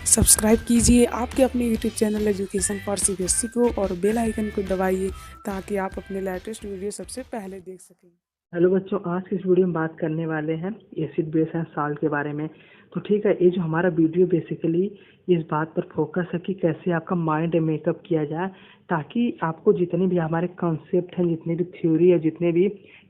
Subscribe कीजिए आपके अपने YouTube channel education for CBSE को और बेल आइकन को दबाइए ताकि आप अपने लेटेस्ट वीडियो सबसे पहले देख सकें। हेलो बच्चों, आज की इस वीडियो में बात करने वाले हैं एसिड बेस एंड साल्ट के बारे में। तो ठीक है, ये जो हमारा वीडियो बेसिकली इस बात पर फोकस है कि कैसे आपका माइंड मेकअप किया जाए, ताकि आपको जितने भी हमारे कॉन्सेप्ट हैं, जितनी भी थ्योरी है, जितने भी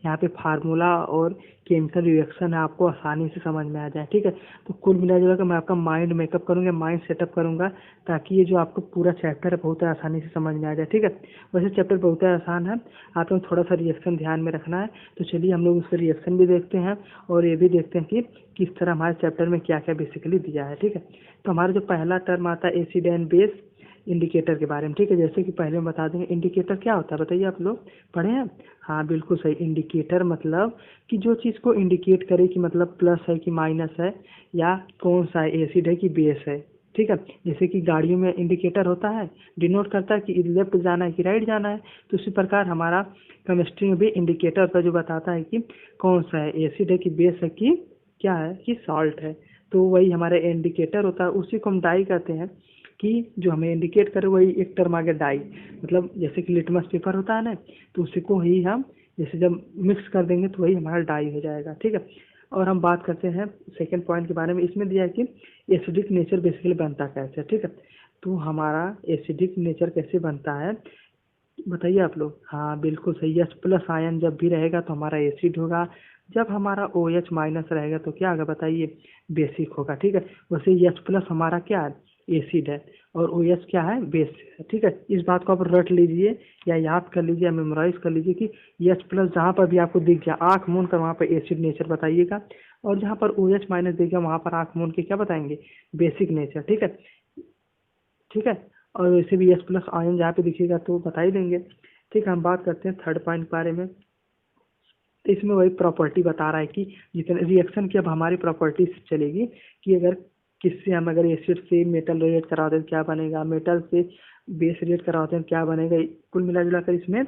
यहाँ पे फार्मूला और केमिकल रिएक्शन है, आपको आसानी से समझ में आ जाए। ठीक है, तो कुल मिला जुला कर मैं आपका माइंड मेकअप करूँगा, माइंड सेटअप करूँगा, ताकि ये जो आपको पूरा चैप्टर है बहुत आसानी से समझ में आ जाए। ठीक है, वैसे चैप्टर बहुत आसान है, आप लोग थोड़ा सा रिएक्शन ध्यान में रखना है। तो चलिए हम लोग उसका रिएक्शन भी देखते हैं और ये भी देखते हैं कि किस तरह हमारे चैप्टर में क्या क्या बेसिकली दिया है। ठीक है, तो हमारा जो पहला टर्म आता है एसिड एंड बेस इंडिकेटर के बारे में। ठीक है, जैसे कि पहले हम बता देंगे इंडिकेटर क्या होता है, बताइए आप लोग पढ़े हैं? हाँ बिल्कुल सही। इंडिकेटर मतलब कि जो चीज़ को इंडिकेट करे कि मतलब प्लस है कि माइनस है, या कौन सा एसिड है कि बेस है। ठीक है, जैसे कि गाड़ियों में इंडिकेटर होता है, डिनोट करता है कि लेफ्ट जाना है कि राइट जाना है। तो उसी प्रकार हमारा केमिस्ट्री में भी इंडिकेटर होता है जो बताता है कि कौन सा है, एसिड है कि बेस है कि क्या है कि सॉल्ट है। तो वही हमारा इंडिकेटर होता है, उसी को हम डाई कहते हैं कि जो हमें इंडिकेट करे वही एक टर्म आ गया डाई। मतलब जैसे कि लिटमस पेपर होता है ना, तो उसी को ही हम जैसे जब मिक्स कर देंगे तो वही हमारा डाई हो जाएगा। ठीक है, और हम बात करते हैं सेकेंड पॉइंट के बारे में। इसमें दिया है कि एसिडिक नेचर बेसिकली बनता कैसे। ठीक है, तो हमारा एसिडिक नेचर कैसे बनता है बताइए आप लोग? हाँ बिल्कुल सही। एच प्लस आयन जब भी रहेगा तो हमारा एसिड होगा, जब हमारा ओ एच माइनस रहेगा तो क्या होगा बताइए? बेसिक होगा। ठीक है, वैसे एच प्लस हमारा क्या है? एसिड है, और ओ एच क्या है? बेस है। ठीक है, इस बात को आप रट लीजिए या याद कर लीजिए या मेमोराइज कर लीजिए कि एच प्लस जहाँ पर भी आपको दिख गया आँख मूंद कर वहाँ पर एसिड नेचर बताइएगा, और जहाँ पर ओ एच माइनस दिख गया वहाँ पर आँख मूंद के क्या बताएंगे? Basic nature. ठीक है, ठीक है, और वैसे भी एस प्लस आयन जहाँ पे दिखेगा तो बता ही देंगे। ठीक है, हम बात करते हैं थर्ड पॉइंट के बारे में। तो इसमें वही प्रॉपर्टी बता रहा है कि जितने रिएक्शन की अब हमारी प्रॉपर्टी चलेगी कि अगर किससे हम अगर एसिड से मेटल रिएक्ट कराते हैं क्या बनेगा, मेटल से बेस रिएक्ट कराते हैं क्या बनेगा। कुल मिला जुला कर इसमें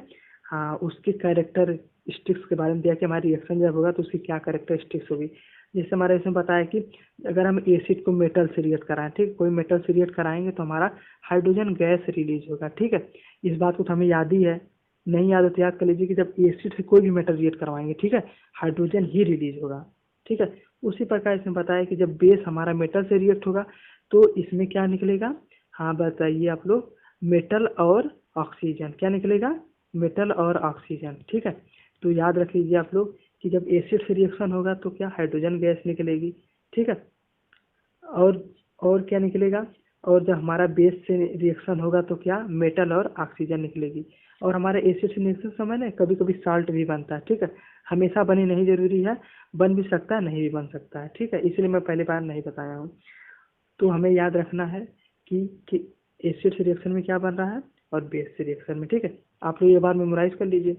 हाँ उसके कैरेक्टरिस्टिक्स के बारे में दिया कि हमारी रिएक्शन जब होगा तो उसकी क्या कैरेक्टरिस्टिक्स होगी। जैसे हमारे इसमें बताया कि अगर हम एसिड को मेटल से रिएक्ट कराएं, ठीक, कोई मेटल से रिएक्ट कराएंगे तो हमारा हाइड्रोजन गैस रिलीज होगा। ठीक है, इस बात को तो हमें याद ही है, नहीं याद है तो याद कर लीजिए कि जब एसिड से कोई भी मेटल रिएक्ट करवाएंगे, ठीक है, हाइड्रोजन ही रिलीज होगा। ठीक है, उसी प्रकार इसमें बताया कि जब बेस हमारा मेटल से रिएक्ट होगा तो इसमें क्या निकलेगा? हाँ बताइए आप लोग? मेटल और ऑक्सीजन। क्या निकलेगा? मेटल और ऑक्सीजन। ठीक है, तो याद रख लीजिए आप लोग कि जब एसिड से रिएक्शन होगा तो क्या हाइड्रोजन गैस निकलेगी। ठीक है, और और क्या निकलेगा? और जब हमारा बेस से रिएक्शन होगा तो क्या? मेटल और ऑक्सीजन निकलेगी। और हमारे एसिड से रिएक्शन समय ना कभी कभी साल्ट भी बनता है। ठीक है, हमेशा बने नहीं जरूरी है, बन भी सकता है नहीं भी बन सकता है। ठीक है, इसलिए मैं पहली बार नहीं बताया हूँ। तो हमें याद रखना है कि एसिड से रिएक्शन में क्या बन रहा है और बेस से रिएक्शन में। ठीक है, आप लोग ये बार मेमोराइज कर लीजिए।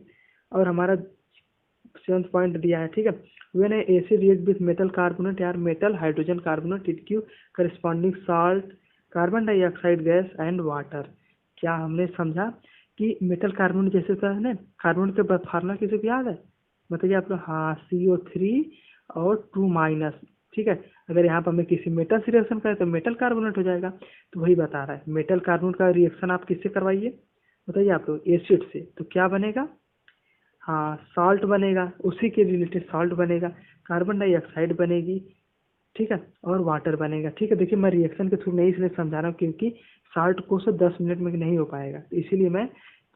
और हमारा सेवंथ पॉइंट दिया है। ठीक है, when a acid react with metal carbonate यार metal hydrogen carbonate it give corresponding salt carbon dioxide gas and water. क्या हमने समझा कि मेटल कार्बोनेट जैसे होता है ना, कार्बोनेट का फार्मूला किसी को याद है? बताइए आप लोग? हाँ, CO3 और 2 माइनस। ठीक है, अगर यहाँ पर हमें किसी मेटल से रिएक्शन करें तो मेटल कार्बोनेट हो जाएगा। तो वही बता रहा है, मेटल कार्बोनेट का रिएक्शन आप किससे करवाइए बताइए आप लोग? एसिड से, तो क्या बनेगा? हाँ साल्ट बनेगा, उसी के रिलेटेड साल्ट बनेगा, कार्बन डाइऑक्साइड बनेगी। ठीक है, और वाटर बनेगा। ठीक है, देखिए मैं रिएक्शन के थ्रू नहीं इसलिए समझा रहा हूँ क्योंकि साल्ट को से 10 मिनट में नहीं हो पाएगा, तो इसीलिए मैं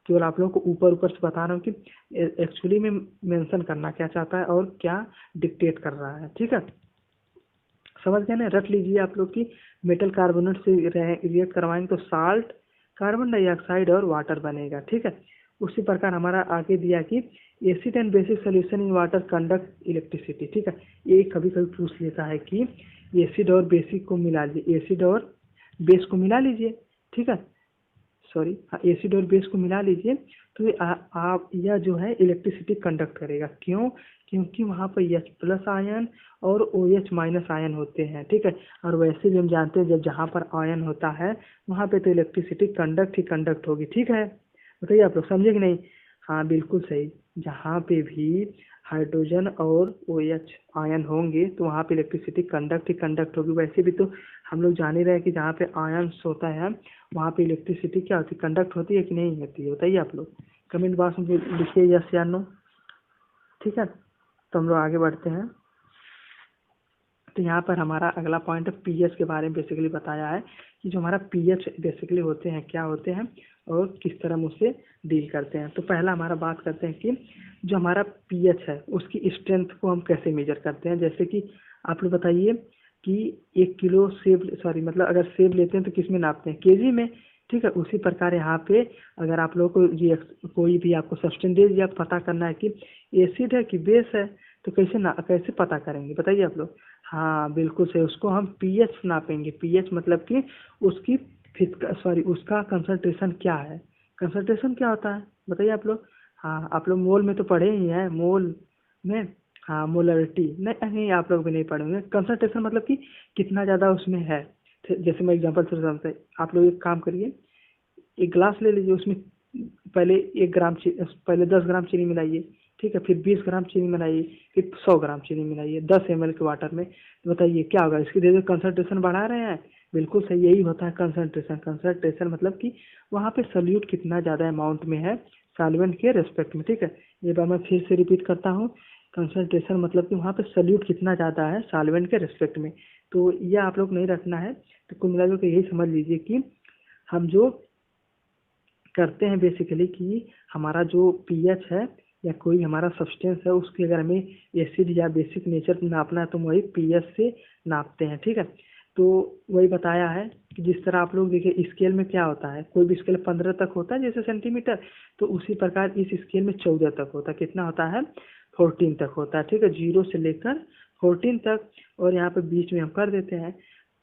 केवल आप लोगों को ऊपर ऊपर से बता रहा हूँ कि एक्चुअली में मेंशन करना क्या चाहता है और क्या डिक्टेट कर रहा है। ठीक है, समझ गए ना? रख लीजिए आप लोग की मेटल कार्बोनेट से रिएक्ट करवाएंगे तो साल्ट, कार्बन डाइऑक्साइड और वाटर बनेगा। ठीक है, उसी प्रकार हमारा आगे दिया कि acid and basic solution in water conduct electricity. ठीक है, ये कभी कभी पूछ लेता है कि एसिड और बेसिक को मिला लीजिए, एसिड और बेस को मिला लीजिए। ठीक है, सॉरी, हाँ, एसिड और बेस को मिला लीजिए तो ये आप यह जो है इलेक्ट्रिसिटी कंडक्ट करेगा। क्यों? क्योंकि वहाँ पर एच प्लस आयन और ओ एच माइनस आयन होते हैं। ठीक है, और वैसे भी हम जानते हैं जब जहाँ पर आयन होता है वहाँ पे तो इलेक्ट्रिसिटी कंडक्ट ही कंडक्ट होगी। ठीक है, बताइए आप लोग समझे कि नहीं? हाँ बिल्कुल सही, जहाँ पे भी हाइड्रोजन और ओ एच आयन होंगे तो वहाँ पे इलेक्ट्रिसिटी कंडक्ट ही कंडक्ट होगी। वैसे भी तो हम लोग जान ही रहे हैं कि जहाँ पे आयंस होता है वहाँ पे इलेक्ट्रिसिटी क्या होती है, कंडक्ट होती है कि नहीं होती है, बताइए आप लोग कमेंट बॉक्स में लिखिए यस या नो। ठीक है, तो हम लोग आगे बढ़ते हैं। तो यहाँ पर हमारा अगला पॉइंट है पीएच के बारे में बेसिकली बताया है कि जो हमारा पीएच बेसिकली होते हैं क्या होते हैं और किस तरह हम उससे डील करते हैं। तो पहला हमारा बात करते हैं कि जो हमारा पीएच है उसकी स्ट्रेंथ को हम कैसे मेजर करते हैं। जैसे कि आप लोग बताइए कि 1 किलो सेब, सॉरी मतलब अगर सेब लेते हैं तो किस में नापते हैं, केजी में। ठीक है, उसी प्रकार यहाँ पे अगर आप लोगों को ये कोई भी आपको सब्सटेंस या पता करना है कि एसिड है कि बेस है, तो कैसे पता करेंगे बताइए आप लोग। हाँ बिल्कुल सही, उसको हम पीएच नापेंगे। पीएच मतलब कि उसकी उसका कंसंट्रेशन क्या है। कंसंट्रेशन क्या होता है बताइए आप लोग। हाँ आप लोग मोल में तो पढ़े ही हैं, मोल में। हाँ मोलरिटी नहीं, नहीं आप लोग भी नहीं पढ़ेंगे। कंसंट्रेशन मतलब कि कितना ज़्यादा उसमें है। जैसे मैं एग्जांपल से समझते, आप लोग एक काम करिए, एक गिलास ले लीजिए, उसमें पहले 1 ग्राम पहले 10 ग्राम चीनी मिलाइए। ठीक है, फिर 20 ग्राम चीनी मिलाइए, फिर 100 ग्राम चीनी मिलाइए 10 ml के वाटर में। तो बताइए क्या होगा, इसकी धीरे धीरे कंसंट्रेशन बढ़ा रहे हैं। बिल्कुल सही, यही होता है कंसंट्रेशन। कंसंट्रेशन मतलब कि वहाँ पे सल्यूट कितना ज़्यादा अमाउंट में है सॉल्वेंट के रेस्पेक्ट में। ठीक है, ये बार मैं फिर से रिपीट करता हूँ, कंसंट्रेशन मतलब कि वहाँ पे सल्यूट कितना ज़्यादा है सॉल्वेंट के रेस्पेक्ट में। तो ये आप लोग नहीं रखना है। तो कुल मिलाकर के यही समझ लीजिए कि हम जो करते हैं बेसिकली कि हमारा जो पीएच है या कोई हमारा सब्सटेंस है उसकी अगर हमें एसिड या बेसिक नेचर नापना है तो वही पीएच से नापते हैं। ठीक है, तो वही बताया है कि जिस तरह आप लोग देखिए स्केल में क्या होता है, कोई भी स्केल 15 तक होता है जैसे सेंटीमीटर, तो उसी प्रकार इस स्केल में 14 तक होता है। कितना होता है, 14 तक होता है। ठीक है, 0 से लेकर 14 तक, और यहाँ पे बीच में हम कर देते हैं।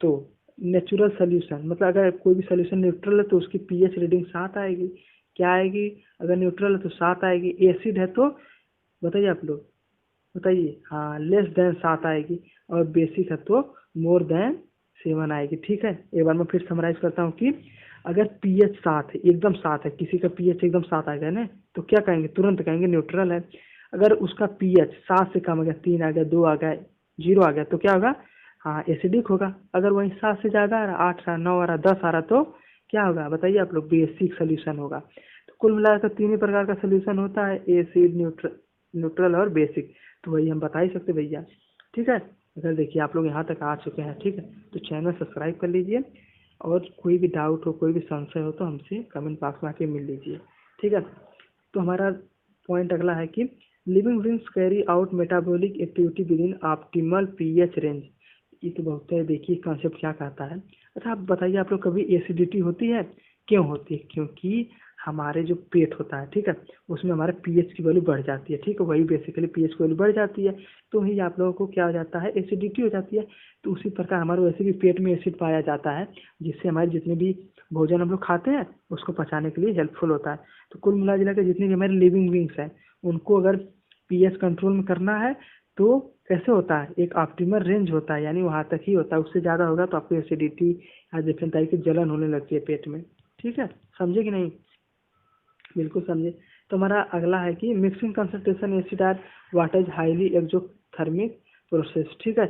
तो नेचुरल सोल्यूशन मतलब अगर कोई भी सोल्यूशन न्यूट्रल है तो उसकी पीएच रीडिंग 7 आएगी। क्या आएगी, अगर न्यूट्रल है तो 7 आएगी। एसिड है तो बताइए आप लोग, बताइए। हाँ लेस देन 7 आएगी, और बेसिक है तो मोर देन 7 आएगी। ठीक है, एक बार मैं फिर समराइज करता हूँ कि अगर पीएच 7 है, एकदम 7 है, किसी का पीएच एकदम 7 आ गया ना, तो क्या कहेंगे, तुरंत कहेंगे न्यूट्रल है। अगर उसका पीएच 7 से कम आ गया, 3 आ गया, 2 आ गया, 0 आ गया, तो क्या होगा, हाँ एसिडिक होगा। अगर वही 7 से ज़्यादा आ रहा, 8 आ रहा, 9 आ रहा, 10 आ रहा, तो क्या होगा बताइए आप लोग, बेसिक सोल्यूशन होगा। तो कुल मिलाकर 3 ही प्रकार का सोल्यूशन होता है, एसिड, न्यूट्रल और बेसिक। तो वही हम बता ही सकते भैया। ठीक है, अगर देखिए आप लोग यहाँ तक आ चुके हैं, ठीक है, तो चैनल सब्सक्राइब कर लीजिए, और कोई भी डाउट हो, कोई भी संशय हो तो हमसे कमेंट बॉक्स में आके मिल लीजिए। ठीक है, तो हमारा पॉइंट अगला है कि living beings carry out metabolic activity with in optimal pH range. ये तो बहुत है, देखिए कॉन्सेप्ट क्या कहता है। अच्छा आप बताइए, आप लोग कभी एसिडिटी होती है, क्यों होती है, क्योंकि हमारे जो पेट होता है, ठीक है, उसमें हमारे पीएच की वैल्यू बढ़ जाती है। ठीक है, वही बेसिकली पीएच की वैल्यू बढ़ जाती है, तो ही आप लोगों को क्या हो जाता है, एसिडिटी हो जाती है। तो उसी प्रकार हमारे वैसे भी पेट में एसिड पाया जाता है, जिससे हमारे जितने भी भोजन हम लोग खाते हैं उसको पचाने के लिए हेल्पफुल होता है। तो कुल मिला जुला के जितने भी हमारे लिविंग बींग्स हैं उनको अगर पीएच कंट्रोल में करना है तो कैसे होता है, एक ऑप्टिमल रेंज होता है, यानी वहाँ तक ही होता है। उससे ज़्यादा होगा तो आपको एसिडिटी या डिफरेंट टाइप की जलन होने लगती है पेट में। ठीक है, समझे कि नहीं, बिल्कुल समझे। तो हमारा अगला है कि mixing concentration acid or water is highly exothermic process. ठीक है,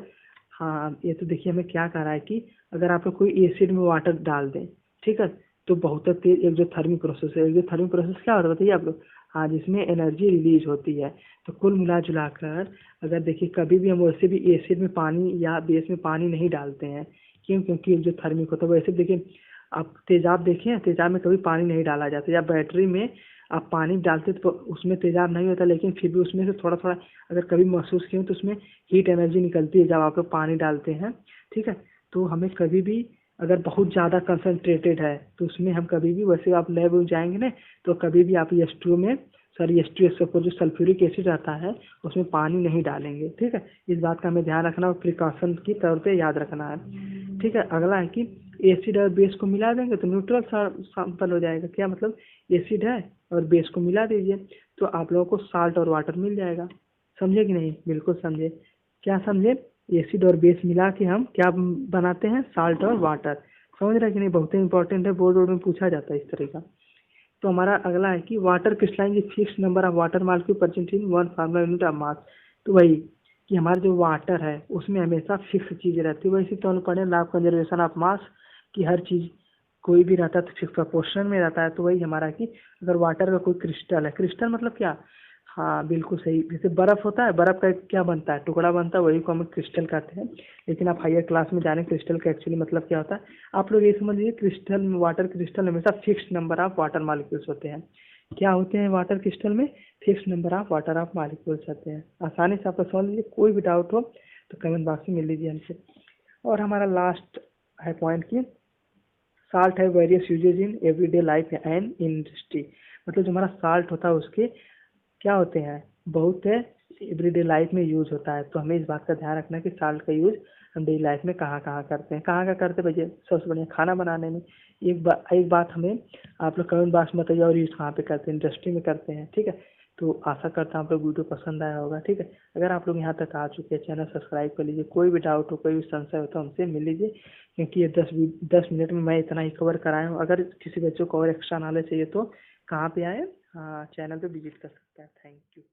हाँ ये तो देखिए हमें क्या कह रहा है कि अगर आप लोग कोई एसिड में वाटर डाल दें, ठीक है, तो बहुत तेज एक्जोथर्मिक प्रोसेस है। एक्जोथर्मिक प्रोसेस क्या होता है बताइए आप लोग। हाँ, जिसमें एनर्जी रिलीज होती है। तो कुल मिला जुला कर अगर देखिए कभी भी हम वैसे भी एसिड में पानी या बेस में पानी नहीं डालते हैं, क्यों, क्योंकि एक्जोथर्मिक होता है। वैसे देखिए आप तेजाब देखें, तेजाब में कभी पानी नहीं डाला जाता, या बैटरी में आप पानी डालते तो उसमें तेजाब नहीं होता, लेकिन फिर भी उसमें से थोड़ा थोड़ा अगर कभी महसूस किए तो उसमें हीट एनर्जी निकलती है जब आप लोग पानी डालते हैं। ठीक है, तो हमें कभी भी अगर बहुत ज़्यादा कंसनट्रेटेड है तो उसमें हम कभी भी, वैसे आप लैब में जाएंगे ना, तो कभी भी आप H2O में, सॉरी H2SO4 जो सल्फ्यूरिक एसिड आता है उसमें पानी नहीं डालेंगे। ठीक है, इस बात का हमें ध्यान रखना और प्रिकॉशन की तौर पे याद रखना है। ठीक है, अगला है कि एसिड और बेस को मिला देंगे तो न्यूट्रल सैंपल हो जाएगा। क्या मतलब, एसिड है और बेस को मिला दीजिए तो आप लोगों को साल्ट और वाटर मिल जाएगा। समझे कि नहीं, बिल्कुल समझे। क्या समझे, एसिड और बेस मिला के हम क्या बनाते हैं, साल्ट और वाटर। समझ रहे कि नहीं, बहुत ही इंपॉर्टेंट है, बोर्ड वोर्ड में पूछा जाता है इस तरह का। तो हमारा अगला है कि water crystalline fix number of water molecule present in one formula unit of mass. तो वही कि हमारा जो वाटर है उसमें हमेशा फिक्स चीज़ें रहती है। वैसे तो हम पढ़े law of conservation of mass कि हर चीज़ कोई भी रहता है तो फिक्स प्रोपोर्शन में रहता है। तो वही हमारा कि अगर वाटर का कोई क्रिस्टल है, क्रिस्टल मतलब क्या, हाँ बिल्कुल सही, जैसे बर्फ़ होता है, बर्फ़ का क्या बनता है, टुकड़ा बनता है, वही को हम क्रिस्टल कहते हैं। लेकिन आप हायर क्लास में जाने क्रिस्टल का एक्चुअली मतलब क्या होता है, आप लोग ये समझ लीजिए क्रिस्टल में, वाटर क्रिस्टल हमेशा fix number of water molecules होते हैं। क्या होते हैं वाटर क्रिस्टल में, fix number of water of molecules होते हैं। आसानी से आप लोग समझ लीजिए, कोई भी डाउट हो तो कमेंट बॉक्स में मिल लीजिए हमसे। और हमारा लास्ट है पॉइंट की साल्ट है various usages in everyday life and industry. मतलब जो हमारा साल्ट होता है उसके क्या होते हैं, बहुत है एवरीडे लाइफ में यूज होता है। तो हमें इस बात का ध्यान रखना है कि साल्ट का यूज हम डेली लाइफ में कहाँ कहाँ करते हैं, कहाँ कहाँ करते हैं भैया, सबसे बढ़िया खाना बनाने में। एक बात हमें आप लोग कमेंट बॉक्स में बताइए, और यूज कहाँ पे करते हैं, इंडस्ट्री में करते हैं, ठीक है। तो आशा करता हूँ आप लोग वीडियो पसंद आया होगा, ठीक है। अगर आप लोग यहाँ तक आ चुके हैं चैनल सब्सक्राइब कर लीजिए, कोई भी डाउट हो, कोई भी संशय हो तो हमसे मिल लीजिए, क्योंकि ये 10 मिनट में मैं इतना ही कवर कराया हूँ। अगर किसी बच्चों को और एक्स्ट्रा नॉलेज चाहिए तो कहाँ पे आए, हाँ चैनल पे विजिट कर सकते हैं। Thank you.